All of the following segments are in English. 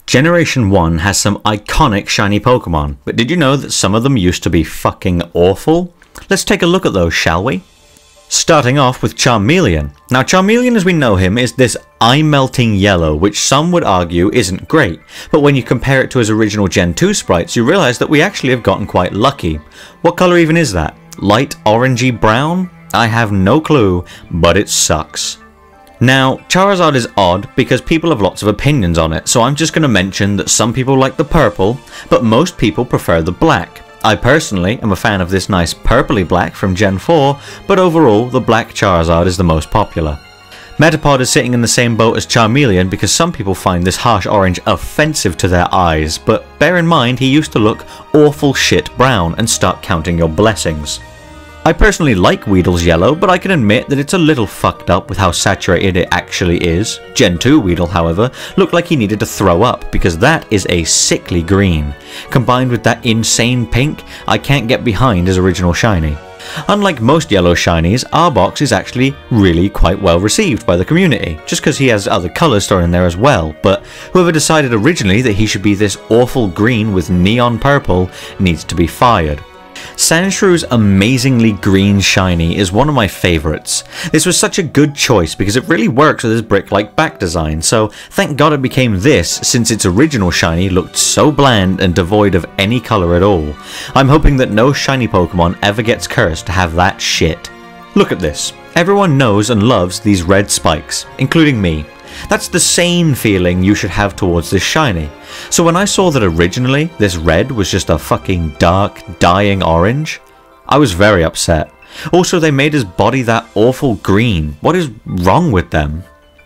Generation 1 has some iconic shiny Pokemon, but did you know that some of them used to be fucking awful? Let's take a look at those, shall we? Starting off with Charmeleon. Now Charmeleon as we know him is this eye-melting yellow, which some would argue isn't great, but when you compare it to his original Gen 2 sprites you realise that we actually have gotten quite lucky. What colour even is that? Light orangey brown? I have no clue, but it sucks. Now, Charizard is odd because people have lots of opinions on it, so I'm just going to mention that some people like the purple, but most people prefer the black. I personally am a fan of this nice purpley black from Gen 4, but overall the black Charizard is the most popular. Metapod is sitting in the same boat as Charmeleon because some people find this harsh orange offensive to their eyes, but bear in mind he used to look awful shit brown and start counting your blessings. I personally like Weedle's yellow, but I can admit that it's a little fucked up with how saturated it actually is. Gen 2 Weedle, however, looked like he needed to throw up because that is a sickly green. Combined with that insane pink, I can't get behind his original shiny. Unlike most yellow shinies, Arbok is actually really quite well received by the community, just because he has other colours thrown in there as well, but whoever decided originally that he should be this awful green with neon purple needs to be fired. Sanshrew's amazingly green shiny is one of my favourites. This was such a good choice because it really works with his brick-like back design, so thank god it became this since its original shiny looked so bland and devoid of any colour at all. I'm hoping that no shiny Pokemon ever gets cursed to have that shit. Look at this. Everyone knows and loves these red spikes, including me. That's the same feeling you should have towards this shiny. So when I saw that originally this red was just a fucking dark, dying orange, I was very upset. Also, they made his body that awful green. What is wrong with them?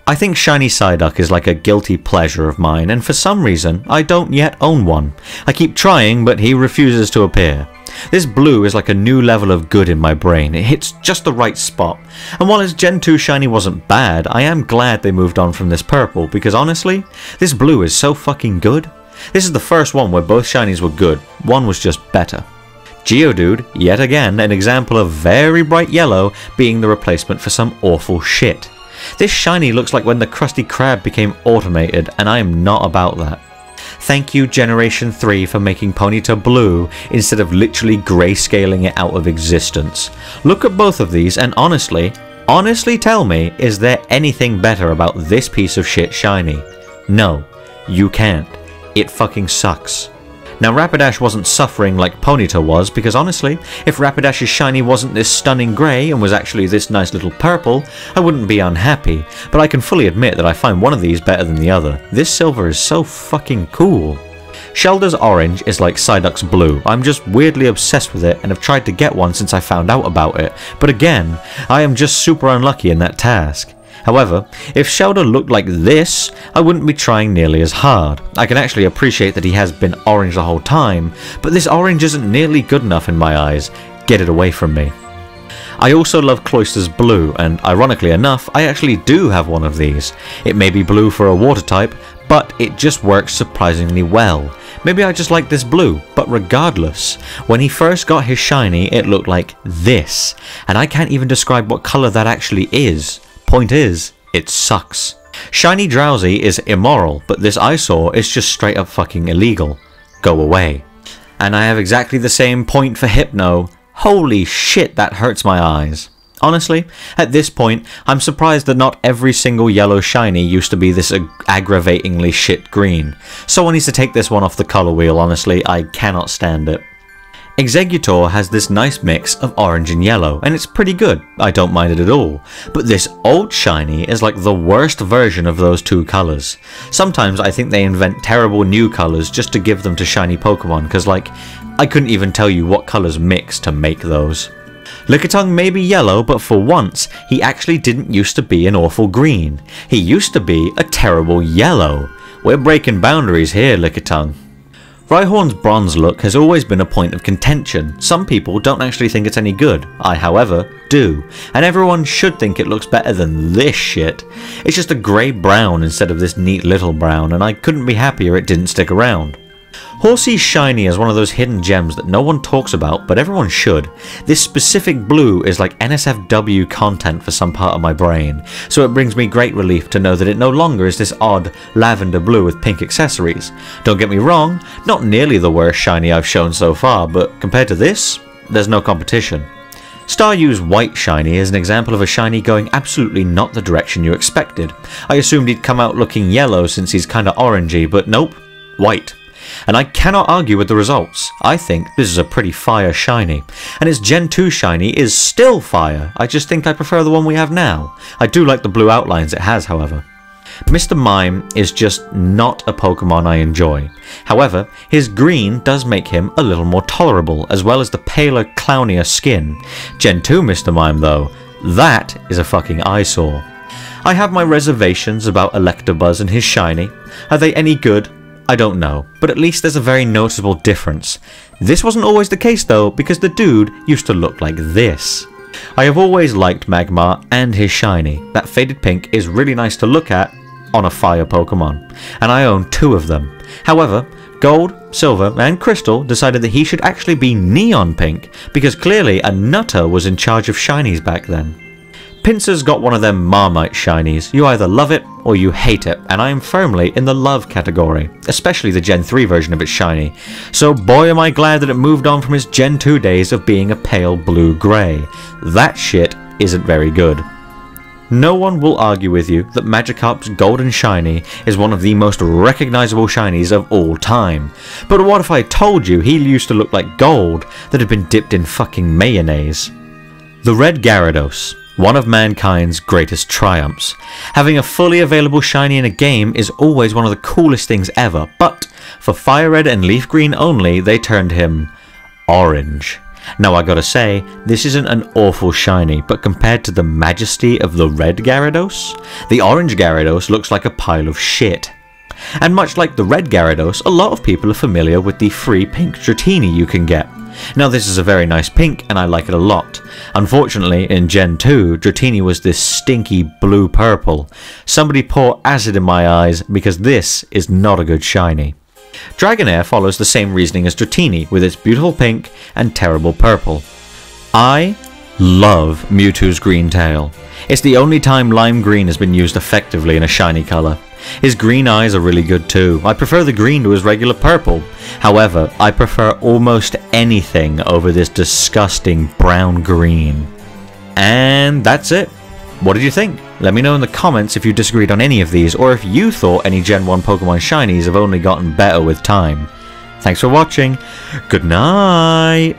I think shiny Psyduck is like a guilty pleasure of mine, and for some reason I don't yet own one. I keep trying, but he refuses to appear. This blue is like a new level of good in my brain. It hits just the right spot. And while his Gen 2 shiny wasn't bad, I am glad they moved on from this purple because honestly, this blue is so fucking good. This is the first one where both shinies were good. One was just better. Geodude, yet again, an example of very bright yellow being the replacement for some awful shit. This shiny looks like when the Krusty Krab became automated, and I am not about that. Thank you Generation 3 for making Ponyta blue instead of literally grayscaling it out of existence. Look at both of these and honestly tell me, is there anything better about this piece of shit shiny? No, you can't. It fucking sucks. Now Rapidash wasn't suffering like Ponyta was because honestly, if Rapidash's shiny wasn't this stunning grey and was actually this nice little purple, I wouldn't be unhappy, but I can fully admit that I find one of these better than the other. This silver is so fucking cool. Shelder's orange is like Psyduck's blue. I'm just weirdly obsessed with it and have tried to get one since I found out about it, but again, I am just super unlucky in that task. However, if Shelder looked like this, I wouldn't be trying nearly as hard. I can actually appreciate that he has been orange the whole time, but this orange isn't nearly good enough in my eyes. Get it away from me. I also love Cloyster's blue, and ironically enough, I actually do have one of these. It may be blue for a water type, but it just works surprisingly well. Maybe I just like this blue, but regardless, when he first got his shiny, it looked like this, and I can't even describe what colour that actually is. Point is, it sucks. Shiny Drowsy is immoral, but this eyesore is just straight up fucking illegal. Go away. And I have exactly the same point for Hypno. Holy shit, that hurts my eyes. Honestly, at this point, I'm surprised that not every single yellow shiny used to be this aggravatingly shit green. Someone needs to take this one off the colour wheel, honestly, I cannot stand it. Exeggutor has this nice mix of orange and yellow, and it's pretty good, I don't mind it at all, but this old shiny is like the worst version of those two colours. Sometimes I think they invent terrible new colours just to give them to shiny Pokemon, cause like, I couldn't even tell you what colours mix to make those. Lickitung may be yellow, but for once, he actually didn't used to be an awful green. He used to be a terrible yellow. We're breaking boundaries here, Lickitung. Rhyhorn's bronze look has always been a point of contention. Some people don't actually think it's any good. I, however, do. And everyone should think it looks better than this shit. It's just a grey brown instead of this neat little brown, and I couldn't be happier it didn't stick around. Horsey's Shiny is one of those hidden gems that no one talks about, but everyone should. This specific blue is like NSFW content for some part of my brain, so it brings me great relief to know that it no longer is this odd lavender blue with pink accessories. Don't get me wrong, not nearly the worst Shiny I've shown so far, but compared to this, there's no competition. Staryu's white Shiny is an example of a Shiny going absolutely not the direction you expected. I assumed he'd come out looking yellow since he's kinda orangey, but nope, white. And I cannot argue with the results. I think this is a pretty fire Shiny. And its Gen 2 Shiny is still fire. I just think I prefer the one we have now. I do like the blue outlines it has, however. Mr. Mime is just not a Pokemon I enjoy. However, his green does make him a little more tolerable, as well as the paler, clownier skin. Gen 2 Mr. Mime though, that is a fucking eyesore. I have my reservations about Electabuzz and his Shiny. Are they any good? I don't know, but at least there's a very noticeable difference. This wasn't always the case though, because the dude used to look like this. I have always liked Magmar and his Shiny. That faded pink is really nice to look at on a fire Pokemon, and I own 2 of them. However, Gold, Silver and Crystal decided that he should actually be neon pink, because clearly a nutter was in charge of Shinies back then. Pinsir's got one of them Marmite Shinies. You either love it or you hate it, and I am firmly in the love category, especially the Gen 3 version of its Shiny. So boy am I glad that it moved on from its Gen 2 days of being a pale blue-grey. That shit isn't very good. No one will argue with you that Magikarp's Golden Shiny is one of the most recognizable Shinies of all time. But what if I told you he used to look like gold that had been dipped in fucking mayonnaise? The Red Gyarados, one of mankind's greatest triumphs. Having a fully available Shiny in a game is always one of the coolest things ever, but for Fire Red and Leaf Green only, they turned him orange. Now I gotta say, this isn't an awful Shiny, but compared to the majesty of the Red Gyarados, the Orange Gyarados looks like a pile of shit. And much like the Red Gyarados, a lot of people are familiar with the free pink Dratini you can get. Now this is a very nice pink and I like it a lot. Unfortunately in Gen 2, Dratini was this stinky blue-purple. Somebody pour acid in my eyes because this is not a good Shiny. Dragonair follows the same reasoning as Dratini with its beautiful pink and terrible purple. I love Mewtwo's green tail. It's the only time lime green has been used effectively in a shiny colour. His green eyes are really good too. I prefer the green to his regular purple. However, I prefer almost anything over this disgusting brown green. And that's it. What did you think? Let me know in the comments if you disagreed on any of these, or if you thought any Gen 1 Pokemon Shinies have only gotten better with time. Thanks for watching. Good night.